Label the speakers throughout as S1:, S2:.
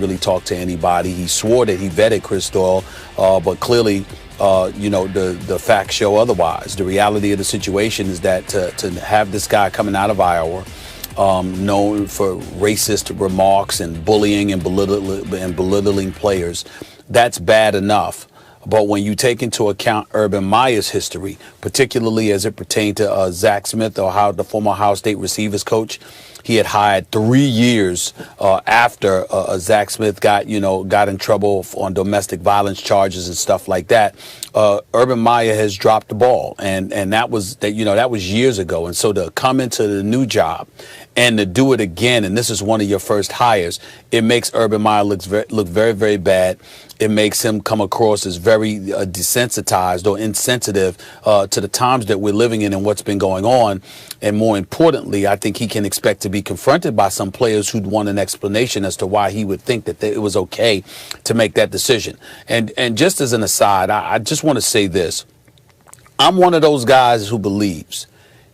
S1: really talk to anybody. He swore that he vetted Chris Doyle, but clearly, the facts show otherwise. The reality of the situation is that to have this guy coming out of Iowa, known for racist remarks and bullying and belittling players, that's bad enough. But when you take into account Urban Meyer's history, particularly as it pertained to Zach Smith, the former Ohio State receivers coach, he had hired 3 years after Zach Smith got in trouble on domestic violence charges and stuff like that. Urban Meyer has dropped the ball, and that was years ago. And so to come into the new job and to do it again, and this is one of your first hires, it makes Urban Meyer look very, very bad. It makes him come across as very desensitized or insensitive to the times that we're living in and what's been going on. And more importantly, I think he can expect to be confronted by some players who'd want an explanation as to why he would think that it was okay to make that decision. And just as an aside, I just want to say this. I'm one of those guys who believes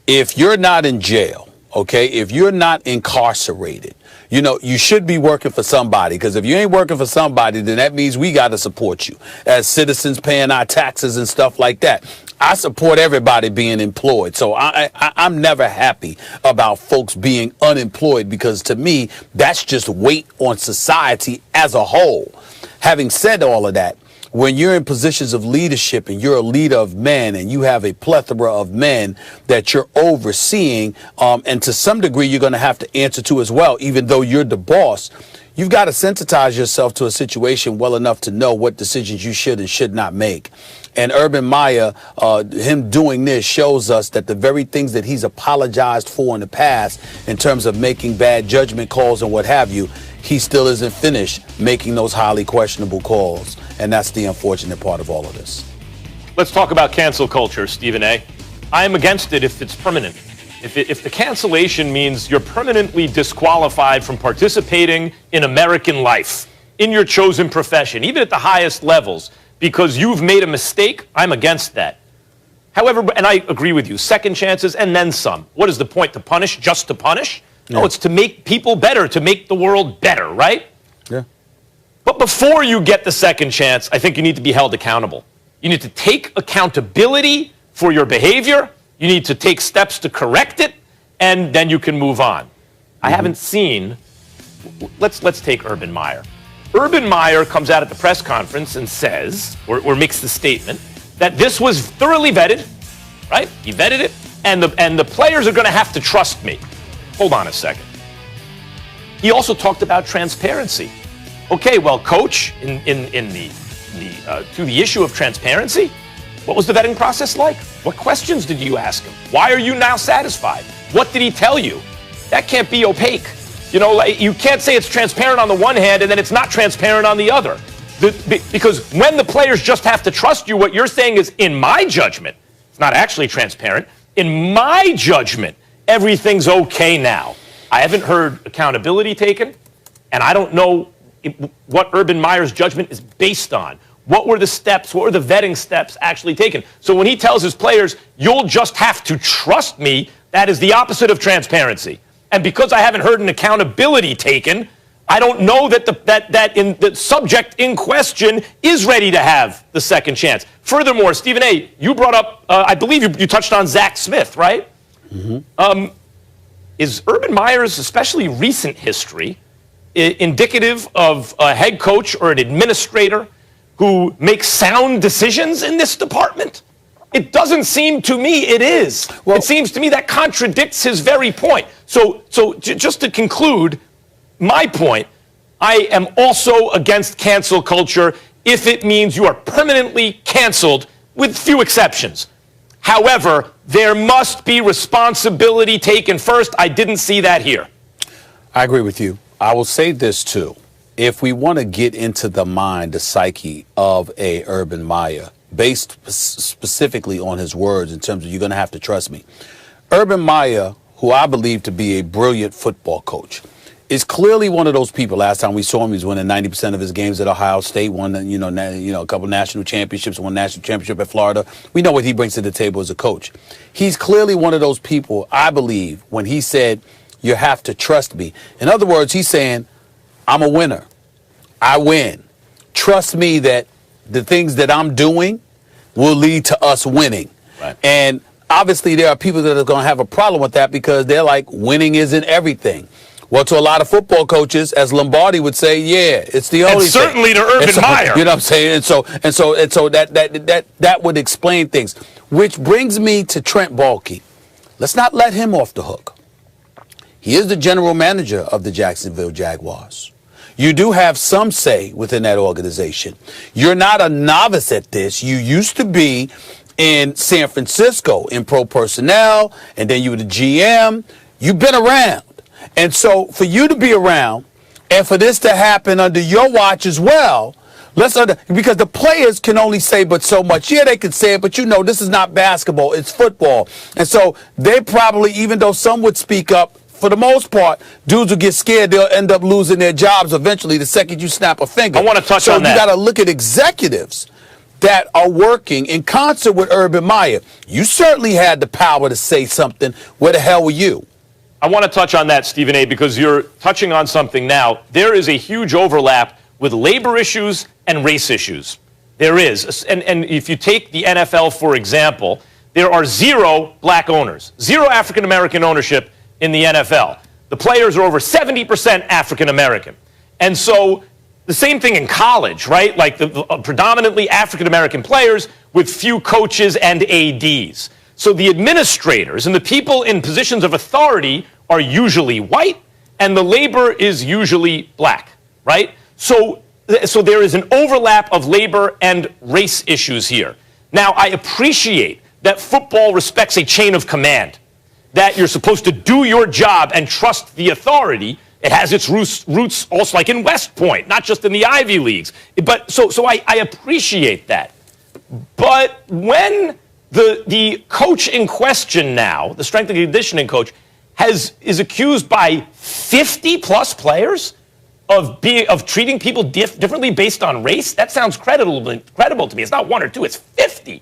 S1: if you're not in jail, okay, if you're not incarcerated, you should be working for somebody, because if you ain't working for somebody, then that means we got to support you as citizens paying our taxes and stuff like that. I support everybody being employed. So I'm never happy about folks being unemployed, because to me, that's just weight on society as a whole. Having said all of that, when you're in positions of leadership and you're a leader of men and you have a plethora of men that you're overseeing, and to some degree you're going to have to answer to as well, even though you're the boss, you've got to sensitize yourself to a situation well enough to know what decisions you should and should not make. And Urban Meyer, him doing this shows us that the very things that he's apologized for in the past in terms of making bad judgment calls and what have you, he still isn't finished making those highly questionable calls. And that's the unfortunate part of all of this.
S2: Let's talk about cancel culture, Stephen A. I am against it if it's permanent. If the cancellation means you're permanently disqualified from participating in American life, in your chosen profession, even at the highest levels, because you've made a mistake, I'm against that. However, and I agree with you, second chances and then some. What is the point? To punish just to punish? No, it's to make people better, to make the world better, right?
S1: Yeah.
S2: But before you get the second chance, I think you need to be held accountable. You need to take accountability for your behavior. You need to take steps to correct it, and then you can move on. I haven't seen, let's take Urban Meyer. Urban Meyer comes out at the press conference and says, or makes the statement, that this was thoroughly vetted, right? He vetted it, and the players are going to have to trust me. Hold on a second. He also talked about transparency. Okay, well, coach, to the issue of transparency, what was the vetting process like? What questions did you ask him? Why are you now satisfied? What did he tell you? That can't be opaque. You can't say it's transparent on the one hand and then it's not transparent on the other. Because when the players just have to trust you, what you're saying is, in my judgment, it's not actually transparent. In my judgment, everything's okay now. I haven't heard accountability taken, and I don't know what Urban Meyer's judgment is based on. What were the steps, what were the vetting steps actually taken? So when he tells his players, you'll just have to trust me, that is the opposite of transparency. And because I haven't heard an accountability taken, I don't know that the subject in question is ready to have the second chance. Furthermore, Stephen A., you brought up, I believe you touched on Zach Smith, right? Mm-hmm. Is Urban Meyer's, especially recent history, indicative of a head coach or an administrator who makes sound decisions in this department? It doesn't seem to me it is. Well, it seems to me that contradicts his very point. So just to conclude my point, I am also against cancel culture if it means you are permanently canceled, with few exceptions. However, there must be responsibility taken first. I didn't see that here.
S1: I agree with you. I will say this, too. If we want to get into the mind, the psyche of a Urban Meyer, based specifically on his words in terms of you're going to have to trust me, Urban Meyer, who I believe to be a brilliant football coach, is clearly one of those people. Last time we saw him, he was winning 90% of his games at Ohio State, won a couple national championships, won national championship at Florida. We know what he brings to the table as a coach. He's clearly one of those people, I believe, when he said, you have to trust me. In other words, he's saying, I'm a winner. I win. Trust me that the things that I'm doing will lead to us winning.
S2: Right.
S1: And obviously there are people that are going to have a problem with that because they're like, winning isn't everything. Well, to a lot of football coaches, as Lombardi would say, yeah, it's the only
S2: and certainly
S1: thing.
S2: to Urban Meyer.
S1: You know what I'm saying? And so that would explain things. Which brings me to Trent Baalke. Let's not let him off the hook. He is the general manager of the Jacksonville Jaguars. You do have some say within that organization. You're not a novice at this. You used to be in San Francisco in pro personnel, and then you were the GM. You've been around. And so for you to be around and for this to happen under your watch as well, because the players can only say but so much. Yeah, they can say it, but this is not basketball. It's football. And so they probably, even though some would speak up, for the most part, dudes will get scared. They'll end up losing their jobs eventually the second you snap a finger.
S2: I want to touch on that.
S1: So you got to look at executives that are working in concert with Urban Meyer. You certainly had the power to say something. Where the hell were you?
S2: I want to touch on that, Stephen A., because you're touching on something now. There is a huge overlap with labor issues and race issues. There is. And if you take the NFL, for example, there are 0 black owners, 0 African-American ownership in the NFL. The players are over 70% African-American. And so the same thing in college, right? Like the predominantly African-American players with few coaches and ADs. So the administrators and the people in positions of authority are usually white, and the labor is usually black, right? So there is an overlap of labor and race issues here. Now, I appreciate that football respects a chain of command, that you're supposed to do your job and trust the authority. It has its roots also like in West Point, not just in the Ivy Leagues. But so I appreciate that. But when the coach in question now, the strength and conditioning coach, is accused by 50-plus players of treating people differently based on race, that sounds credible to me. It's not 1 or 2, it's 50.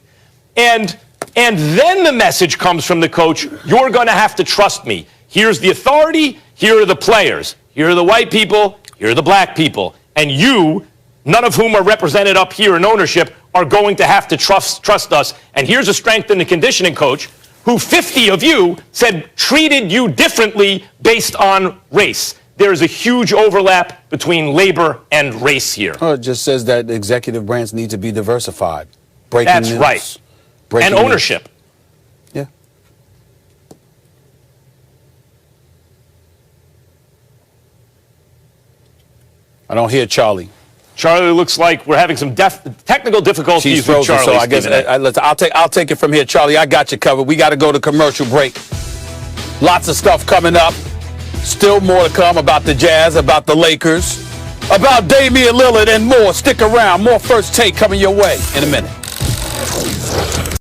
S2: And then the message comes from the coach, you're going to have to trust me. Here's the authority, here are the players. Here are the white people, here are the black people. And you, none of whom are represented up here in ownership, are going to have to trust us. And here's a strength and conditioning coach who 50 of you said treated you differently based on race. There is a huge overlap between labor and race here.
S1: Oh, it just says that executive branch need to be diversified.
S2: That's right. And ownership.
S1: Yeah. I don't hear Charlie.
S2: Charlie looks like we're having some technical difficulties with Charlie.
S1: So I guess I'll take it from here, Charlie. I got you covered. We got to go to commercial break. Lots of stuff coming up. Still more to come about the Jazz, about the Lakers, about Damian Lillard and more. Stick around. More First Take coming your way in a minute.